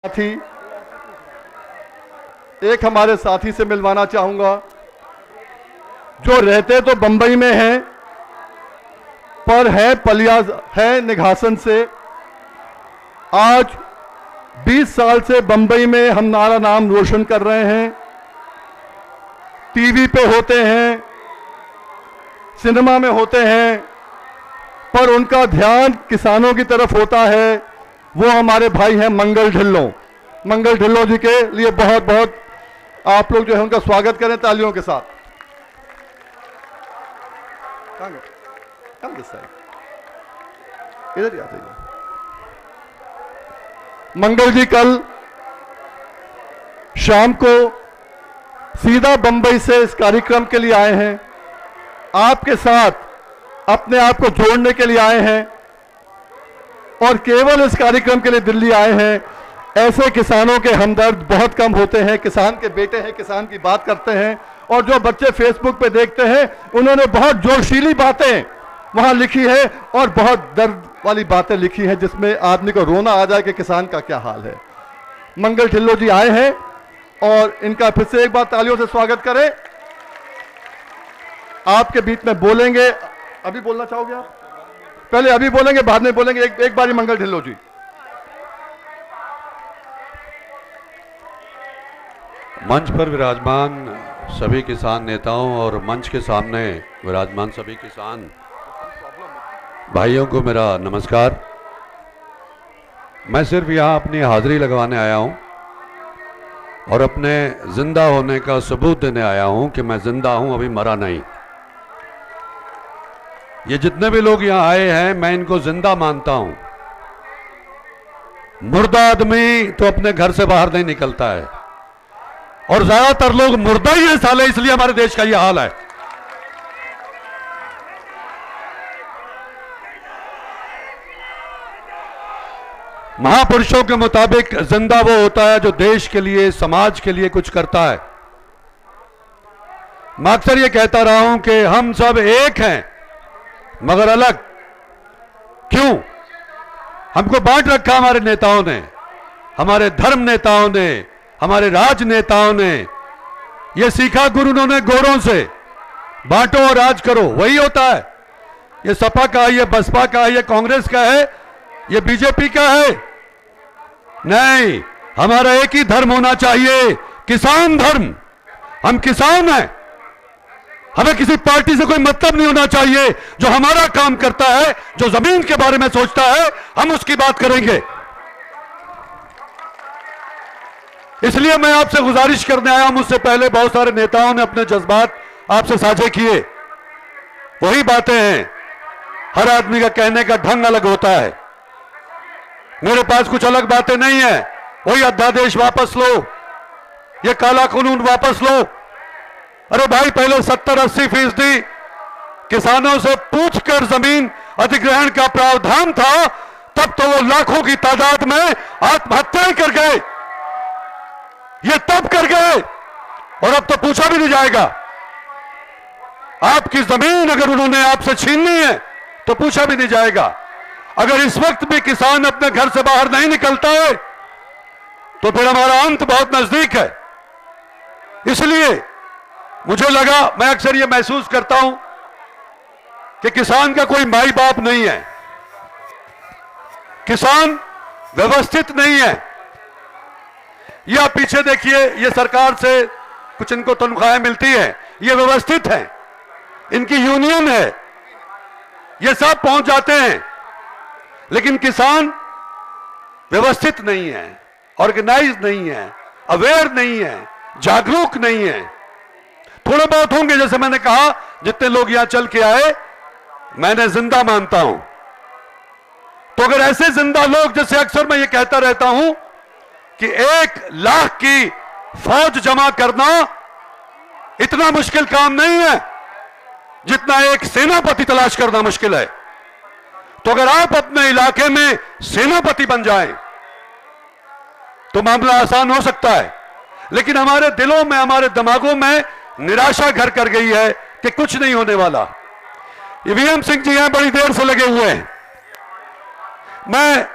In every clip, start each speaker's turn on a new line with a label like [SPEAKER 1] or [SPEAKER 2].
[SPEAKER 1] साथी एक हमारे साथी से मिलवाना चाहूंगा जो रहते तो बंबई में हैं पर है पलिया है निघासन से। आज 20 साल से बंबई में हम हमारा नाम रोशन कर रहे हैं। टीवी पे होते हैं, सिनेमा में होते हैं, पर उनका ध्यान किसानों की तरफ होता है। वो हमारे भाई हैं मंगल ढिल्लों। मंगल ढिल्लों जी के लिए बहुत बहुत आप लोग जो है उनका स्वागत करें तालियों के साथ। इधर ही आ जाइए। मंगल जी कल शाम को सीधा बंबई से इस कार्यक्रम के लिए आए हैं। आपके साथ अपने आप को जोड़ने के लिए आए हैं और केवल इस कार्यक्रम के लिए दिल्ली आए हैं। ऐसे किसानों के हमदर्द बहुत कम होते हैं। किसान के बेटे हैं, किसान की बात करते हैं और जो बच्चे फेसबुक पे देखते हैं उन्होंने बहुत जोशीली बातें वहां लिखी है और बहुत दर्द वाली बातें लिखी हैं जिसमें आदमी को रोना आ जाए कि किसान का क्या हाल है। मंगल ढिल्लों जी आए हैं और इनका फिर से एक बार तालियों से स्वागत करें। आपके बीच में बोलेंगे। अभी बोलना चाहोगे आप? पहले अभी बोलेंगे, बाद में बोलेंगे। एक बार ही मंगल ढिल्लों जी।
[SPEAKER 2] मंच पर विराजमान सभी किसान नेताओं और मंच के सामने विराजमान सभी किसान भाइयों को मेरा नमस्कार। मैं सिर्फ यहाँ अपनी हाजिरी लगवाने आया हूँ और अपने जिंदा होने का सबूत देने आया हूँ कि मैं जिंदा हूँ, अभी मरा नहीं। ये जितने भी लोग यहाँ आए हैं मैं इनको जिंदा मानता हूँ। मुर्दा आदमी तो अपने घर से बाहर नहीं निकलता है और ज्यादातर लोग मुर्दा ही हैं साले, इसलिए हमारे देश का ये हाल है। महापुरुषों के मुताबिक जिंदा वो होता है जो देश के लिए, समाज के लिए कुछ करता है। मैं अक्सर ये कहता रहा हूं कि हम सब एक हैं मगर अलग। क्यों? हमको बांट रखा हमारे नेताओं ने, हमारे धर्म नेताओं ने, हमारे राजनेताओं ने। ये सीखा गुरु उन्होंने गोरों से, बांटो और राज करो, वही होता है। ये सपा का है, ये बसपा का है, ये कांग्रेस का है, ये बीजेपी का है। नहीं, हमारा एक ही धर्म होना चाहिए, किसान धर्म। हम किसान हैं, हमें किसी पार्टी से कोई मतलब नहीं होना चाहिए। जो हमारा काम करता है, जो जमीन के बारे में सोचता है, हम उसकी बात करेंगे। इसलिए मैं आपसे गुजारिश करने आया। मुझसे पहले बहुत सारे नेताओं ने अपने जज्बात आपसे साझे किए। वही बातें हैं, हर आदमी का कहने का ढंग अलग होता है। मेरे पास कुछ अलग बातें नहीं है। वही अध्यादेश वापस लो, ये काला कानून वापस लो। अरे भाई, पहले 70-80% किसानों से पूछकर जमीन अधिग्रहण का प्रावधान था, तब तो वो लाखों की तादाद में आत्महत्याएं कर गए। ये तब कर गए और अब तो पूछा भी नहीं जाएगा। आपकी जमीन अगर उन्होंने आपसे छीननी है तो पूछा भी नहीं जाएगा। अगर इस वक्त भी किसान अपने घर से बाहर नहीं निकलता है तो फिर हमारा अंत बहुत नजदीक है। इसलिए मुझे लगा, मैं अक्सर ये महसूस करता हूं कि किसान का कोई माई बाप नहीं है, किसान व्यवस्थित नहीं है। ये आप पीछे देखिए, ये सरकार से कुछ इनको तनख्वाहें मिलती है, ये व्यवस्थित है, इनकी यूनियन है, ये सब पहुंच जाते हैं। लेकिन किसान व्यवस्थित नहीं है, ऑर्गेनाइज नहीं है, अवेयर नहीं है, जागरूक नहीं है। थोड़े बहुत होंगे, जैसे मैंने कहा, जितने लोग यहां चल के आए मैंने जिंदा मानता हूं। तो अगर ऐसे जिंदा लोग, जैसे अक्सर मैं ये कहता रहता हूं कि 1 लाख की फौज जमा करना इतना मुश्किल काम नहीं है जितना एक सेनापति तलाश करना मुश्किल है। तो अगर आप अपने इलाके में सेनापति बन जाएं तो मामला आसान हो सकता है। लेकिन हमारे दिलों में, हमारे दिमागों में निराशा घर कर गई है कि कुछ नहीं होने वाला। वीएम सिंह जी यहां बड़ी देर से लगे हुए हैं। मैं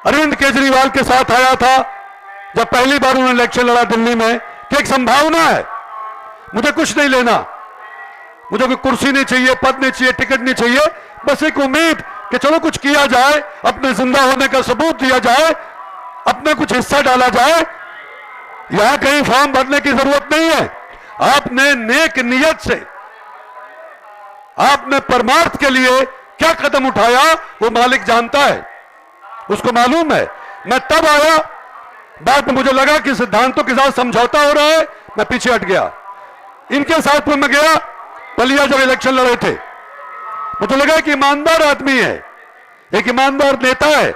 [SPEAKER 2] अरविंद केजरीवाल के साथ आया था जब पहली बार उन्होंने इलेक्शन लड़ा दिल्ली में कि एक संभावना है, मुझे कुछ नहीं लेना, मुझे कोई कुर्सी नहीं चाहिए, पद नहीं चाहिए, टिकट नहीं चाहिए, बस एक उम्मीद कि चलो कुछ किया जाए, अपने जिंदा होने का सबूत दिया जाए, अपना कुछ हिस्सा डाला जाए। यहां कहीं फॉर्म भरने की जरूरत नहीं है। आपने नेक नियत से, आपने परमार्थ के लिए क्या कदम उठाया वो मालिक जानता है, उसको मालूम है। मैं तब आया, बाद में मुझे लगा कि सिद्धांतों के साथ समझौता हो रहा है, मैं पीछे हट गया। इनके साथ में मैं गया बलिया जब इलेक्शन लड़े थे, मुझे लगा कि ईमानदार आदमी है, एक ईमानदार नेता है।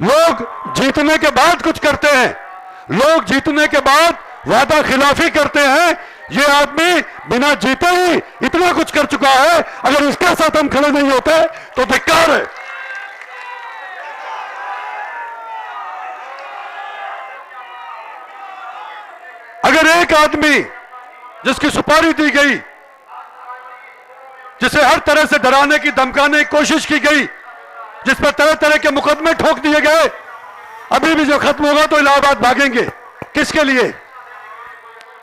[SPEAKER 2] लोग जीतने के बाद कुछ करते हैं, लोग जीतने के बाद वादा खिलाफी करते हैं। ये आदमी बिना जीते ही इतना कुछ कर चुका है, अगर इसके साथ हम खड़े नहीं होते तो धिक्कार है। अगर एक आदमी जिसकी सुपारी दी गई, जिसे हर तरह से डराने की धमकाने की कोशिश की गई, जिस पर तरह तरह के मुकदमे ठोक दिए गए, अभी भी जो खत्म होगा तो इलाहाबाद भागेंगे। किसके लिए?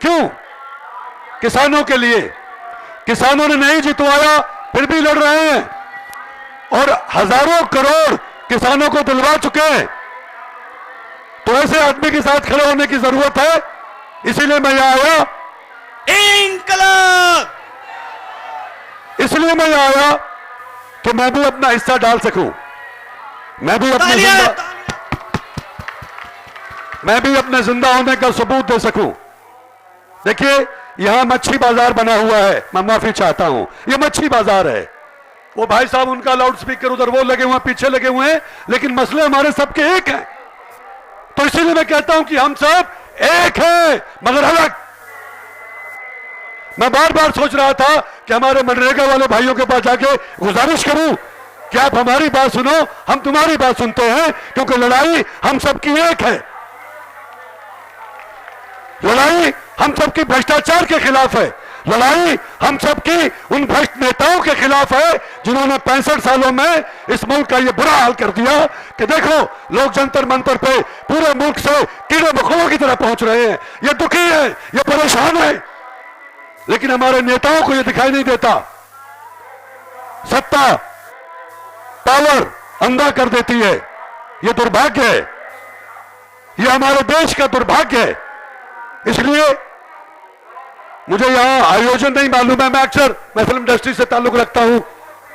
[SPEAKER 2] क्यों? किसानों के लिए। किसानों ने नहीं जितवाया फिर भी लड़ रहे हैं और हजारों करोड़ किसानों को दिलवा चुके हैं। तो ऐसे आदमी के साथ खड़े होने की जरूरत है, इसीलिए मैं यहां आया।
[SPEAKER 3] इंकलाब!
[SPEAKER 2] इसलिए मैं यहां आया कि मैं भी अपना हिस्सा डाल सकूं, मैं भी अपने जिंदा होने का सबूत दे सकूं। देखिए यहां मच्छी बाजार बना हुआ है, मैं माफी चाहता हूं, यह मच्छी बाजार है। वो भाई साहब उनका लाउड स्पीकर उधर वो लगे हुए हैं, पीछे लगे हुए हैं, लेकिन मसले हमारे सबके एक हैं। तो इसीलिए मैं कहता हूं कि हम सब एक हैं मगर अलग। मैं बार बार सोच रहा था कि हमारे मनरेगा वाले भाइयों के पास जाके गुजारिश करूं कि आप हमारी बात सुनो, हम तुम्हारी बात सुनते हैं, क्योंकि लड़ाई हम सबकी एक है। लड़ाई हम सबकी भ्रष्टाचार के खिलाफ है, लड़ाई हम सबकी उन भ्रष्ट नेताओं के खिलाफ है जिन्होंने 65 सालों में इस मुल्क का यह बुरा हाल कर दिया कि देखो लोग जंतर मंतर पे पूरे मुल्क से कीड़े मकोड़ों की तरह पहुंच रहे हैं। ये दुखी है, ये परेशान है, लेकिन हमारे नेताओं को यह दिखाई नहीं देता। सत्ता पावर अंधा कर देती है, यह दुर्भाग्य है, यह हमारे देश का दुर्भाग्य है। इसलिए मुझे यहां आयोजन नहीं मालूम है। मैं फिल्म इंडस्ट्री से ताल्लुक रखता हूं,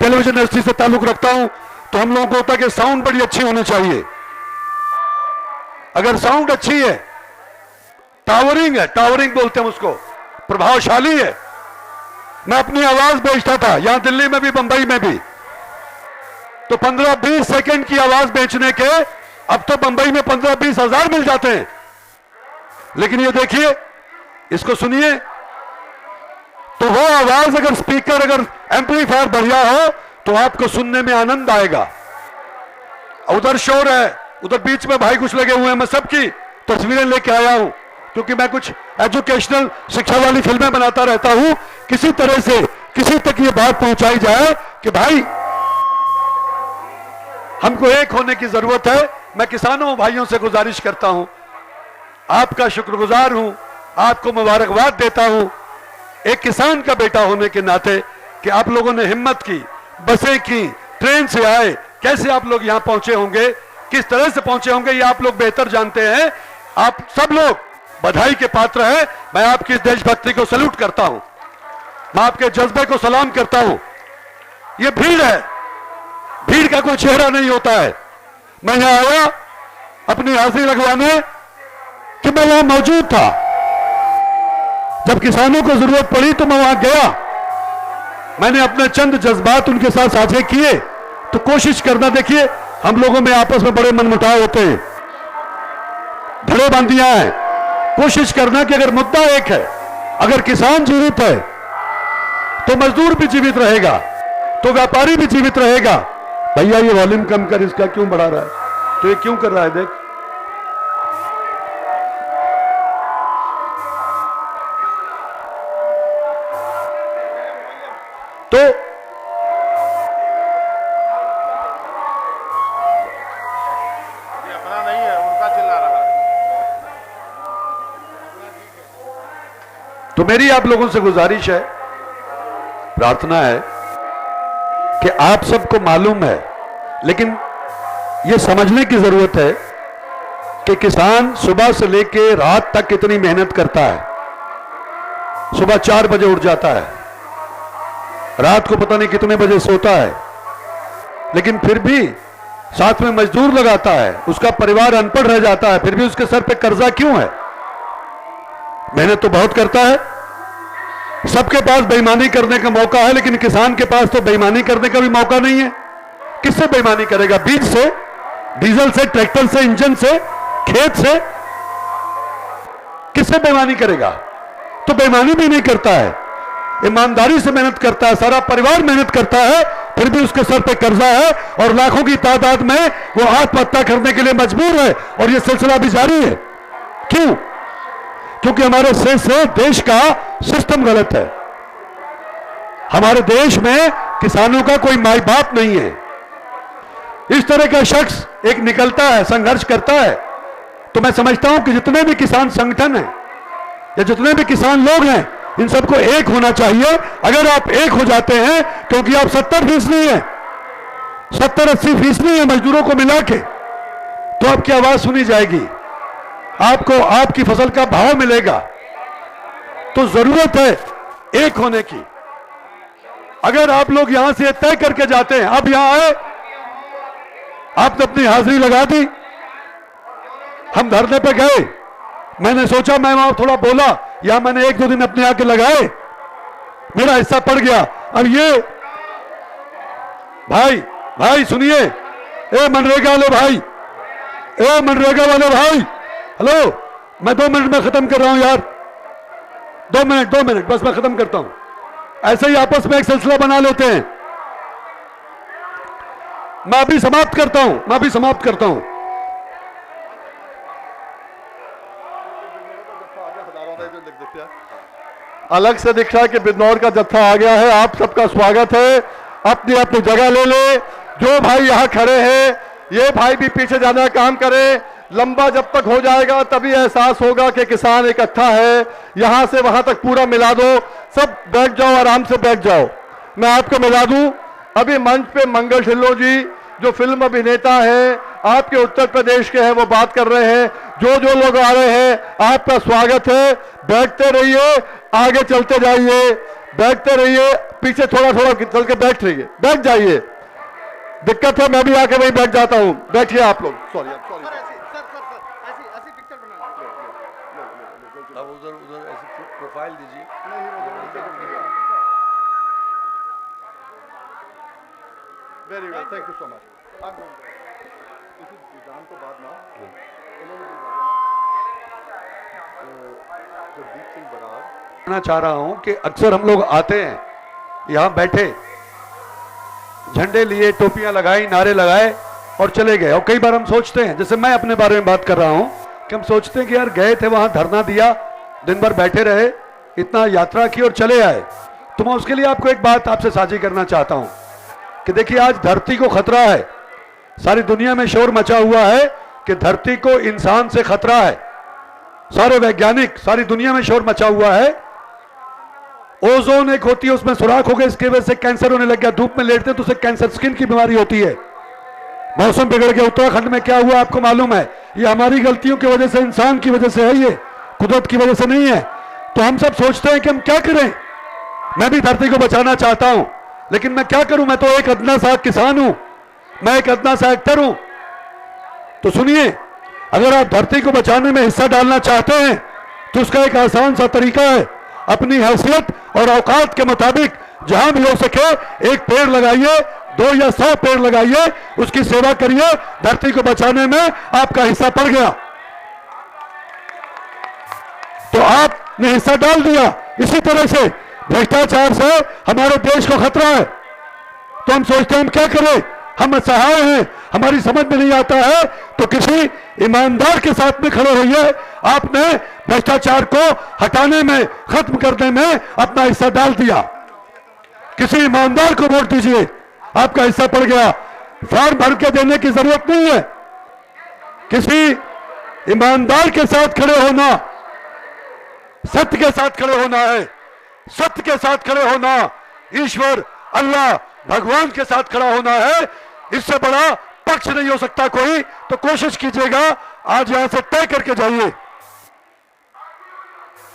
[SPEAKER 2] टेलीविजन इंडस्ट्री से ताल्लुक रखता हूं, तो हम लोगों को होता है कि साउंड बड़ी अच्छी होनी चाहिए। अगर साउंड अच्छी है, टावरिंग है, टावरिंग बोलते हैं उसको, प्रभावशाली है। मैं अपनी आवाज बेचता था यहां दिल्ली में भी, बंबई में भी, तो 15-20 सेकंड की आवाज बेचने के अब तो बंबई में 15-20 हजार मिल जाते हैं। लेकिन ये देखिए, इसको सुनिए, तो वो आवाज अगर स्पीकर, अगर एम्पलीफायर बढ़िया हो तो आपको सुनने में आनंद आएगा। उधर शोर है, उधर बीच में भाई कुछ लगे हुए हैं, मैं सबकी तस्वीरें लेके आया हूं क्योंकि मैं कुछ एजुकेशनल शिक्षा वाली फिल्में बनाता रहता हूं। किसी तरह से किसी तक ये बात पहुंचाई जाए कि भाई हमको एक होने की जरूरत है। मैं किसानों भाइयों से गुजारिश करता हूं, आपका शुक्रगुजार हूं, आपको मुबारकबाद देता हूं एक किसान का बेटा होने के नाते कि आप लोगों ने हिम्मत की, बसें की, ट्रेन से आए, कैसे आप लोग यहां पहुंचे होंगे, किस तरह से पहुंचे होंगे, ये आप लोग बेहतर जानते हैं। आप सब लोग बधाई के पात्र हैं। मैं आपकी इस देशभक्ति को सैल्यूट करता हूं, मैं आपके जज्बे को सलाम करता हूं। ये भीड़ है, भीड़ का कोई चेहरा नहीं होता है। मैं यहां आया अपनी हाजिरी लगवाने कि मैं वहां मौजूद था, जब किसानों को जरूरत पड़ी तो मैं वहां गया, मैंने अपने चंद जज्बात उनके साथ साझे किए। तो कोशिश करना, देखिए हम लोगों में आपस में बड़े मनमुटाव होते हैं, धड़ेबंदियां हैं। कोशिश करना कि अगर मुद्दा एक है, अगर किसान जीवित है तो मजदूर भी जीवित रहेगा, तो व्यापारी भी जीवित रहेगा। भैया ये वॉल्यूम कम कर, इसका क्यों बढ़ा रहा है, तो ये क्यों कर रहा है, देख। तो मेरी आप लोगों से गुजारिश है, प्रार्थना है कि आप सबको मालूम है, लेकिन यह समझने की जरूरत है कि किसान सुबह से लेकर रात तक कितनी मेहनत करता है। सुबह 4 बजे उठ जाता है, रात को पता नहीं कितने बजे सोता है, लेकिन फिर भी साथ में मजदूर लगाता है, उसका परिवार अनपढ़ रह जाता है, फिर भी उसके सर पे कर्जा क्यों है? मेहनत तो बहुत करता है। सबके पास बेईमानी करने का मौका है, लेकिन किसान के पास तो बेईमानी करने का भी मौका नहीं है। किससे बेईमानी करेगा? बीज से, डीजल से, ट्रैक्टर से, इंजन से, खेत से? किससे बेईमानी करेगा? तो बेईमानी भी नहीं करता है, ईमानदारी से मेहनत करता है, सारा परिवार मेहनत करता है, फिर भी उसके सर पे कर्जा है और लाखों की तादाद में वो आत्महत्या करने के लिए मजबूर है, और ये सिलसिला भी जारी है। क्यों? क्योंकि हमारे से देश का सिस्टम गलत है। हमारे देश में किसानों का कोई माई बाप नहीं है। इस तरह का शख्स एक निकलता है, संघर्ष करता है, तो मैं समझता हूं कि जितने भी किसान संगठन हैं या जितने भी किसान लोग हैं, इन सबको एक होना चाहिए। अगर आप एक हो जाते हैं, क्योंकि आप 70% है, 70-80% है मजदूरों को मिला के, तो आपकी आवाज सुनी जाएगी, आपको आपकी फसल का भाव मिलेगा। तो जरूरत है एक होने की। अगर आप लोग यहां से तय करके जाते हैं, आप यहां आए, आपने अपनी हाजिरी लगा दी, हम धरने पे गए, मैंने सोचा मैं वहां थोड़ा बोला, या मैंने 1-2 दिन अपने आके लगाए, मेरा हिस्सा पड़ गया। अब ये भाई सुनिए, ए मनरेगा वाले भाई, ए मनरेगा वाले भाई, हेलो, मैं 2 मिनट में खत्म कर रहा हूं यार, 2 मिनट बस, मैं खत्म करता हूं। ऐसे ही आपस में एक सिलसिला बना लेते हैं। मैं अभी समाप्त करता हूं।
[SPEAKER 1] अलग से दिख रहा है कि बिजनौर का जत्था आ गया है। आप सबका स्वागत है। अपनी अपनी जगह ले ले। जो भाई यहां खड़े हैं, ये भाई भी पीछे जाने का काम करें। लंबा जब तक हो जाएगा तभी एहसास होगा कि किसान इकट्ठा है। यहां से वहां तक पूरा मिला दो, सब बैठ जाओ, आराम से बैठ जाओ। मैं आपको मिला दूं, अभी मंच पे मंगल ढिल्लों जी जो फिल्म अभिनेता है, आपके उत्तर प्रदेश के हैं, वो बात कर रहे हैं। जो लोग आ रहे हैं, आपका स्वागत है। बैठते रहिए, आगे चलते जाइए, बैठते रहिए, पीछे थोड़ा चल के बैठ रहिए, बैठ जाइए। दिक्कत है, मैं भी आके वहीं बैठ जाता हूं। बैठिए आप लोग। सॉरी
[SPEAKER 2] उधर ऐसी प्रोफाइल दीजिए।
[SPEAKER 1] Very well, thank you so much. Exam तो बाद ना जगदीप सिंह बरार
[SPEAKER 2] कहना चाह रहा हूं कि अक्सर हम लोग आते हैं, यहां बैठे, झंडे लिए, टोपियां लगाई, नारे लगाए और चले गए। और कई बार हम सोचते हैं, जैसे मैं अपने बारे में बात कर रहा हूं, कि हम सोचते हैं कि यार गए थे वहां, धरना दिया, दिन भर बैठे रहे, इतना यात्रा की और चले आए। तो मैं उसके लिए आपको एक बात आपसे साझी करना चाहता हूं कि देखिए, आज धरती को खतरा है। सारी दुनिया में शोर मचा हुआ है कि धरती को इंसान से खतरा है। सारे वैज्ञानिक, सारी दुनिया में शोर मचा हुआ है। ओजोन एक होती है, उसमें सुराख हो गए, इसकी वजह से कैंसर होने लग गया। धूप में लेटते तो उसे कैंसर, स्किन की बीमारी होती है। मौसम बिगड़ गया। उत्तराखंड में क्या हुआ आपको मालूम है? ये हमारी गलतियों की वजह से, इंसान की वजह से है, ये कुदरत की वजह से नहीं है। तो हम सब सोचते हैं कि हम क्या करें। मैं भी धरती को बचाना चाहता हूं, लेकिन मैं क्या करूं? मैं तो एक अदना सा किसान हूं, मैं एक अदना सा एक्टर हूं। तो सुनिए, अगर आप धरती को बचाने में हिस्सा डालना चाहते हैं तो उसका एक आसान सा तरीका है, अपनी हैसियत और औकात के मुताबिक जहां भी हो सके एक पेड़ लगाइए, 2 या 100 पेड़ लगाइए, उसकी सेवा करिए। धरती को बचाने में आपका हिस्सा पड़ गया तो आपने हिस्सा डाल दिया। इसी तरह से भ्रष्टाचार से हमारे देश को खतरा है। तो हम सोचते हैं हम क्या करें, हम असहाय हैं, हमारी समझ में नहीं आता है। तो किसी ईमानदार के साथ में खड़े होइए। आपने भ्रष्टाचार को हटाने में, खत्म करने में अपना हिस्सा डाल दिया। किसी ईमानदार को वोट दीजिए, आपका हिस्सा पड़ गया। फॉर्म भर के देने की जरूरत नहीं है। किसी ईमानदार के साथ खड़े होना, सत्य के साथ खड़े होना है, सत्य के साथ खड़े होना, ईश्वर अल्लाह भगवान के साथ खड़ा होना है। इससे बड़ा पक्ष नहीं हो सकता कोई। तो कोशिश कीजिएगा आज यहां से तय करके जाइए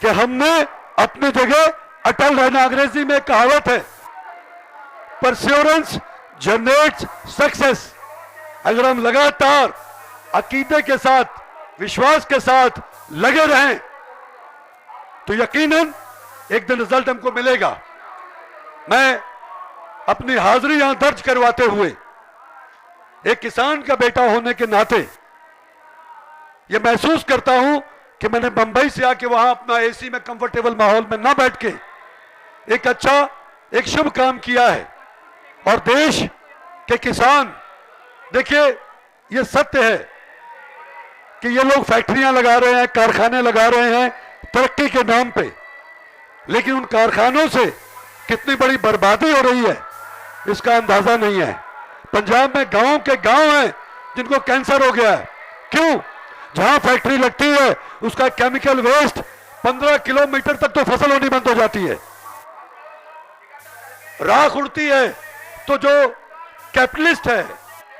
[SPEAKER 2] कि हमने अपनी जगह अटल रहना। अंग्रेजी में कहावत है, परस्योरेंस जनरेट्स सक्सेस। अगर हम लगातार अकीदे के साथ, विश्वास के साथ लगे रहें तो यकीनन एक दिन रिजल्ट हमको मिलेगा। मैं अपनी हाजिरी यहां दर्ज करवाते हुए एक किसान का बेटा होने के नाते यह महसूस करता हूं कि मैंने बंबई से आके वहां अपना एसी में कंफर्टेबल माहौल में ना बैठ के एक अच्छा, एक शुभ काम किया है। और देश के किसान, देखिए यह सत्य है कि ये लोग फैक्ट्रियां लगा रहे हैं, कारखाने लगा रहे हैं तरक्की के नाम पे, लेकिन उन कारखानों से कितनी बड़ी बर्बादी हो रही है इसका अंदाजा नहीं है। पंजाब में गांव के गांव हैं जिनको कैंसर हो गया है। क्यों? जहां फैक्ट्री लगती है उसका केमिकल वेस्ट 15 किलोमीटर तक तो फसल होनी बंद हो जाती है, राख उड़ती है। तो जो कैपिटलिस्ट है,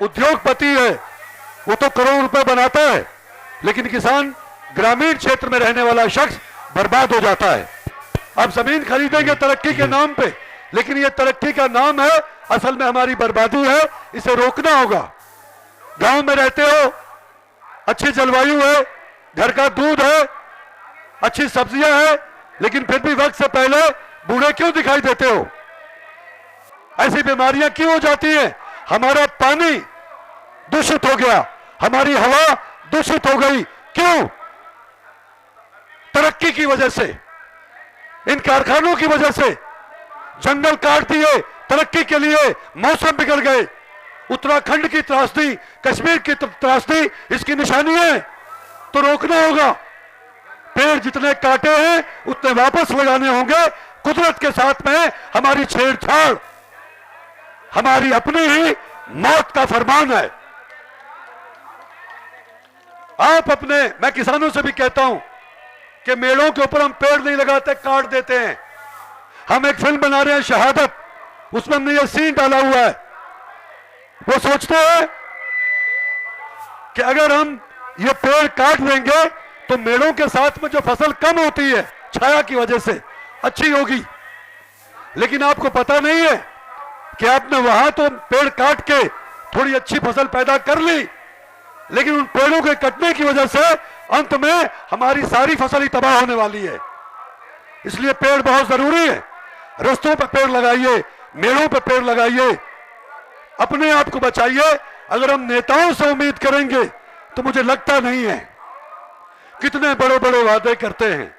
[SPEAKER 2] उद्योगपति है, वो तो करोड़ रुपए बनाता है, लेकिन किसान, ग्रामीण क्षेत्र में रहने वाला शख्स बर्बाद हो जाता है। अब जमीन खरीदेंगे तरक्की के नाम पे, लेकिन ये तरक्की का नाम है, असल में हमारी बर्बादी है। इसे रोकना होगा। गांव में रहते हो, अच्छी जलवायु है, घर का दूध है, अच्छी सब्जियां हैं, लेकिन फिर भी वक्त से पहले बूढ़े क्यों दिखाई देते हो? ऐसी बीमारियां क्यों हो जाती हैं? हमारा पानी दूषित हो गया, हमारी हवा दूषित हो गई। क्यों? तरक्की की वजह से, इन कारखानों की वजह से। जंगल काट दिए तरक्की के लिए, मौसम बिगड़ गए। उत्तराखंड की त्रासदी, कश्मीर की त्रासदी इसकी निशानी है। तो रोकना होगा। पेड़ जितने काटे हैं उतने वापस लगाने होंगे। कुदरत के साथ में हमारी छेड़छाड़ हमारी अपनी ही मौत का फरमान है। आप अपने, मैं किसानों से भी कहता हूं कि मेड़ों के ऊपर हम पेड़ नहीं लगाते, काट देते हैं। हम एक फिल्म बना रहे हैं शहादत, उसमें हमने ये सीन डाला हुआ है। वो सोचते हैं कि अगर हम ये पेड़ काट देंगे तो मेड़ों के साथ में जो फसल कम होती है छाया की वजह से अच्छी होगी, लेकिन आपको पता नहीं है कि आपने वहां तो पेड़ काट के थोड़ी अच्छी फसल पैदा कर ली, लेकिन उन पेड़ों के कटने की वजह से अंत में हमारी सारी फसल ही तबाह होने वाली है। इसलिए पेड़ बहुत जरूरी है। रास्तों पर पेड़ लगाइए, मेड़ों पर पेड़ लगाइए, अपने आप को बचाइए। अगर हम नेताओं से उम्मीद करेंगे तो मुझे लगता नहीं है। कितने बड़े बड़े वादे करते हैं,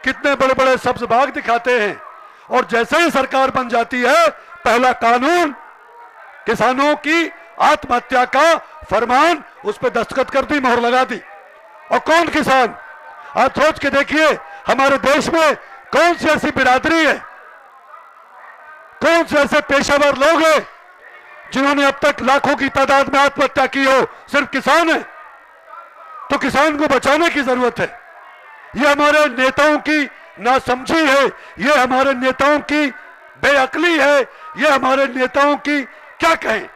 [SPEAKER 2] कितने बड़े बड़े सब्ज बाग दिखाते हैं, और जैसे ही सरकार बन जाती है पहला कानून किसानों की आत्महत्या का फरमान, उस पर दस्तखत कर दी, मोहर लगा दी। और कौन किसान? आप सोच के देखिए हमारे देश में कौन सी ऐसी बिरादरी है, कौन से ऐसे पेशेवर लोग हैं जिन्होंने अब तक लाखों की तादाद में आत्महत्या की हो? सिर्फ किसान है। तो किसान को बचाने की जरूरत है। ये हमारे नेताओं की नासमझी है, ये हमारे नेताओं की बेअक्ली है, ये हमारे नेताओं की क्या कहें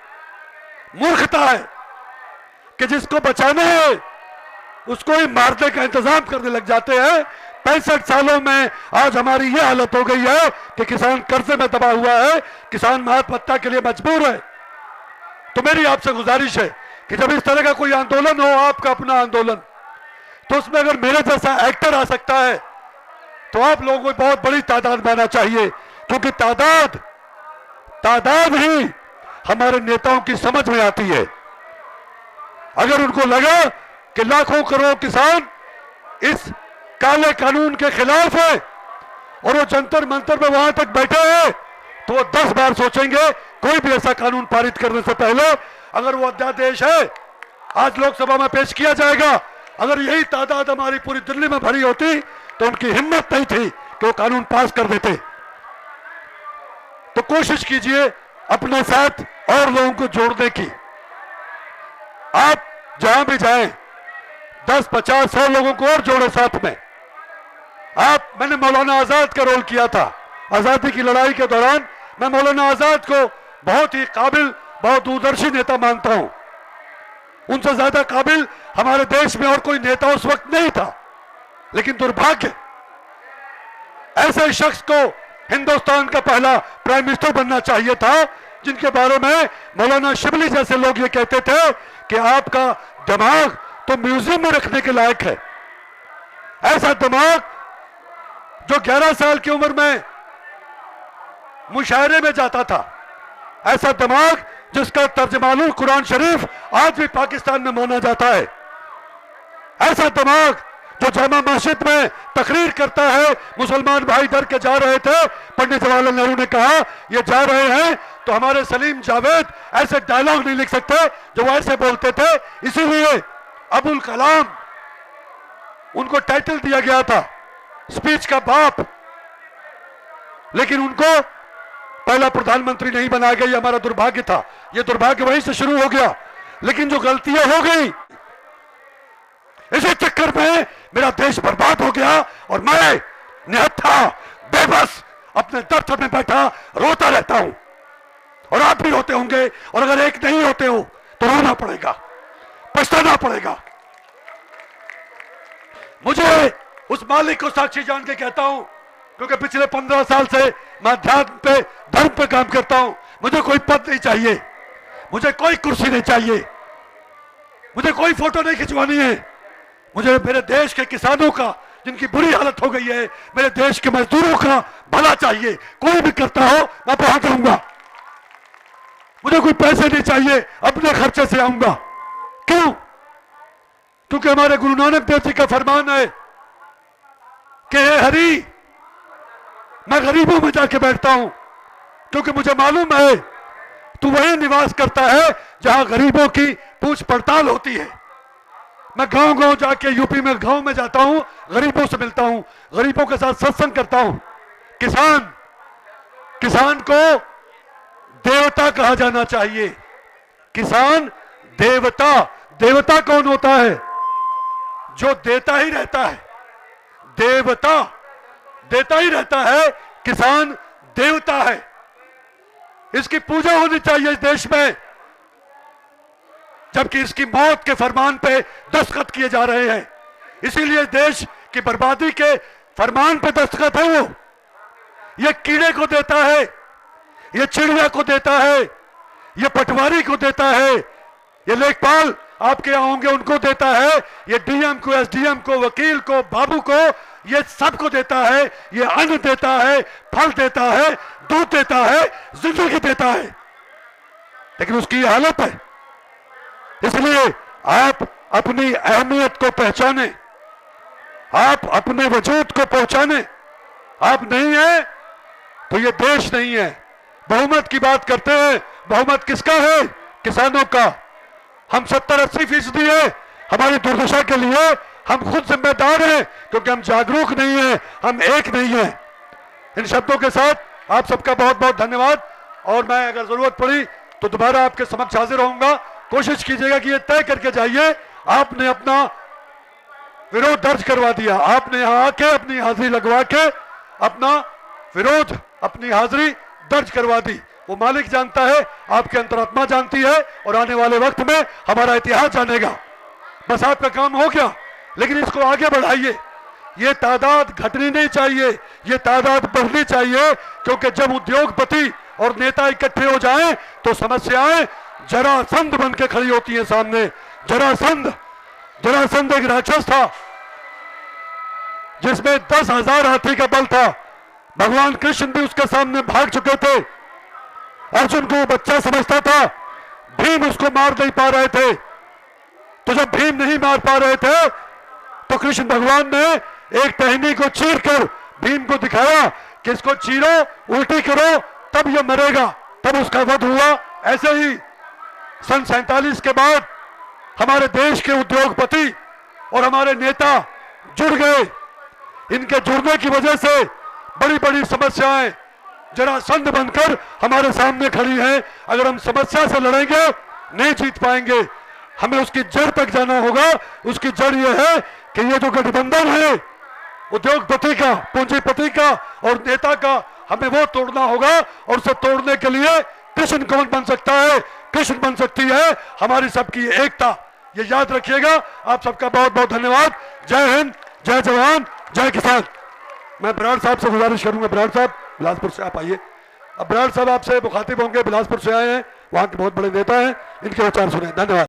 [SPEAKER 2] मूर्खता है कि जिसको बचाना है उसको ही मारने का इंतजाम करने लग जाते हैं। 65 सालों में आज हमारी ये हालत हो गई है कि किसान कर्जे में दबा हुआ है, किसान आत्महत्या के लिए मजबूर है। तो मेरी आपसे गुजारिश है कि जब इस तरह का कोई आंदोलन हो, आपका अपना आंदोलन, तो उसमें अगर मेरे जैसा एक्टर आ सकता है तो आप लोगों को बहुत बड़ी तादाद में आना चाहिए, क्योंकि तादाद ही हमारे नेताओं की समझ में आती है। अगर उनको लगा कि लाखों करोड़ किसान इस काले कानून के खिलाफ है और वो जंतर मंतर में वहां तक बैठे हैं, तो वो 10 बार सोचेंगे कोई भी ऐसा कानून पारित करने से पहले। अगर वो अध्यादेश है आज लोकसभा में पेश किया जाएगा, अगर यही तादाद हमारी पूरी दिल्ली में भरी होती तो उनकी हिम्मत नहीं थी कि वो कानून पास कर देते। तो कोशिश कीजिए अपने साथ और लोगों को जोड़ने की। आप जहां भी जाएं 10, 50, 100 लोगों को और जोड़े साथ में। मैंने मौलाना आजाद का रोल किया था आजादी की लड़ाई के दौरान। मैं मौलाना आजाद को बहुत ही काबिल, बहुत दूरदर्शी नेता मानता हूं। उनसे ज्यादा काबिल हमारे देश में और कोई नेता उस वक्त नहीं था। लेकिन दुर्भाग्य, ऐसे शख्स को हिंदुस्तान का पहला प्राइम मिनिस्टर बनना चाहिए था, जिनके बारे में मौलाना शिबली जैसे लोग ये कहते थे कि आपका दिमाग तो म्यूजियम में रखने के लायक है। ऐसा दिमाग जो 11 साल की उम्र में मुशायरे में जाता था, ऐसा दिमाग जिसका तर्जमानुल कुरान शरीफ आज भी पाकिस्तान में माना जाता है, ऐसा दिमाग जो जामा मस्जिद में तकरीर करता है। मुसलमान भाई डर के जा रहे थे, पंडित जवाहरलाल नेहरू ने कहा ये जा रहे हैं तो हमारे सलीम जावेद ऐसे डायलॉग नहीं लिख सकते जो वो ऐसे बोलते थे, इसीलिए अबुल कलाम उनको टाइटल दिया गया था स्पीच का बाप, लेकिन उनको पहला प्रधानमंत्री नहीं बनाया गया। ये हमारा दुर्भाग्य था, ये दुर्भाग्य वहीं से शुरू हो गया। लेकिन जो गलतियां हो गई, इसी चक्कर में मेरा देश बर्बाद हो गया और मैं निहत्था बेबस अपने दफ्तर में बैठा रोता रहता हूं। और आप भी रोते होंगे, और अगर एक नहीं होते हो तो रोना पड़ेगा, पछताना पड़ेगा। मुझे उस मालिक को साक्षी जान के कहता हूं, क्योंकि पिछले 15 साल से मैं अध्यात्म पे, धर्म पे काम करता हूं। मुझे कोई पद नहीं चाहिए, मुझे कोई कुर्सी नहीं चाहिए, मुझे कोई फोटो नहीं खिंचवानी है। मुझे मेरे देश के किसानों का, जिनकी बुरी हालत हो गई है, मेरे देश के मजदूरों का भला चाहिए। कोई भी करता हो मैं वहां जाऊंगा। मुझे कोई पैसे नहीं चाहिए, अपने खर्चे से आऊंगा। क्यों? क्योंकि हमारे गुरु नानक देव जी का फरमान है कि हे हरि, मैं गरीबों में जाके बैठता हूं, क्योंकि मुझे मालूम है तू वही निवास करता है जहां गरीबों की पूछ पड़ताल होती है। मैं गांव गांव जाके, यूपी में गांव में जाता हूं, गरीबों से मिलता हूं, गरीबों के साथ सत्संग करता हूं। किसान को देवता कहा जाना चाहिए। किसान देवता। देवता कौन होता है? जो देता ही रहता है। देवता देता ही रहता है, किसान देवता है। इसकी पूजा होनी चाहिए इस देश में, जबकि इसकी मौत के फरमान पे दस्तखत किए जा रहे हैं। इसीलिए देश की बर्बादी के फरमान पे दस्तखत है वो। ये कीड़े को देता है, ये चिड़िया को देता है, ये पटवारी को देता है, ये लेखपाल आपके यहां होंगे उनको देता है, ये डीएम को, एसडीएम को, वकील को, बाबू को, ये सबको देता है। ये अन्न देता है, फल देता है, दूध देता है, जिंदगी देता है, लेकिन उसकी हालत है। इसलिए आप अपनी अहमियत को पहचाने, आप अपने वजूद को पहचाने। आप नहीं है तो ये देश नहीं है। बहुमत की बात करते हैं, बहुमत किसका है? किसानों का। हम 70-80% है। हमारी दुर्दशा के लिए हम खुद जिम्मेदार हैं, क्योंकि हम जागरूक नहीं हैं, हम एक नहीं हैं। इन शब्दों के साथ आप सबका बहुत बहुत धन्यवाद। और मैं अगर जरूरत पड़ी तो दोबारा आपके समक्ष हाजिर होऊंगा। कोशिश कीजिएगा कि ये तय करके जाइए, आपने अपना विरोध दर्ज करवा दिया, आपने यहां आके अपनी हाजिरी लगवा के अपना विरोध, अपनी हाजिरी दर्ज करवा दी। वो मालिक जानता है, आपकी अंतरात्मा जानती है, और आने वाले वक्त में हमारा इतिहास जानेगा। बस आपका काम हो गया, लेकिन इसको आगे बढ़ाइए। ये तादाद घटनी नहीं चाहिए, ये तादाद बढ़नी चाहिए, क्योंकि जब उद्योगपति और नेता इकट्ठे हो जाएं तो समस्याएं जरासंध बन के खड़ी होती हैं सामने। जरासंध एक राक्षस था जिसमें 10,000 हाथी का बल था। भगवान कृष्ण भी उसके सामने भाग चुके थे। अर्जुन को बच्चा समझता था, भीम उसको मार नहीं पा रहे थे। तो जब भीम नहीं मार पा रहे थे तो कृष्ण भगवान ने एक टहनी को चीरकर भीम को दिखाया कि इसको चीरो, उल्टी करो, तब यह मरेगा। तब उसका वध हुआ। ऐसे ही सन 47 के बाद हमारे देश के उद्योगपति और हमारे नेता जुड़ गए। इनके जुड़ने की वजह से बड़ी बड़ी समस्याएं जरासंध बनकर हमारे सामने खड़ी हैं। अगर हम समस्या से लड़ेंगे नहीं जीत पाएंगे, हमें उसकी जड़ तक जाना होगा। उसकी जड़ यह है कि ये जो गठबंधन है उद्योगपति का, पूंजीपति का और नेता का हमें वो तोड़ना होगा, और उसे तोड़ने के लिए कृष्ण कौन बन सकता है? कृष्ण बन सकती है हमारी सबकी एकता। ये याद रखिएगा। आप सबका बहुत बहुत धन्यवाद। जय हिंद, जय जवान, जय किसान। मैं बराड़ साहब से गुजारिश करूंगा, बराड़ साहब बिलासपुर से आप आइए। अब बराड़ साहब आपसे मुखातिब होंगे, बिलासपुर से आए हैं, वहां के बहुत बड़े नेता हैं, इनके विचार सुने। धन्यवाद।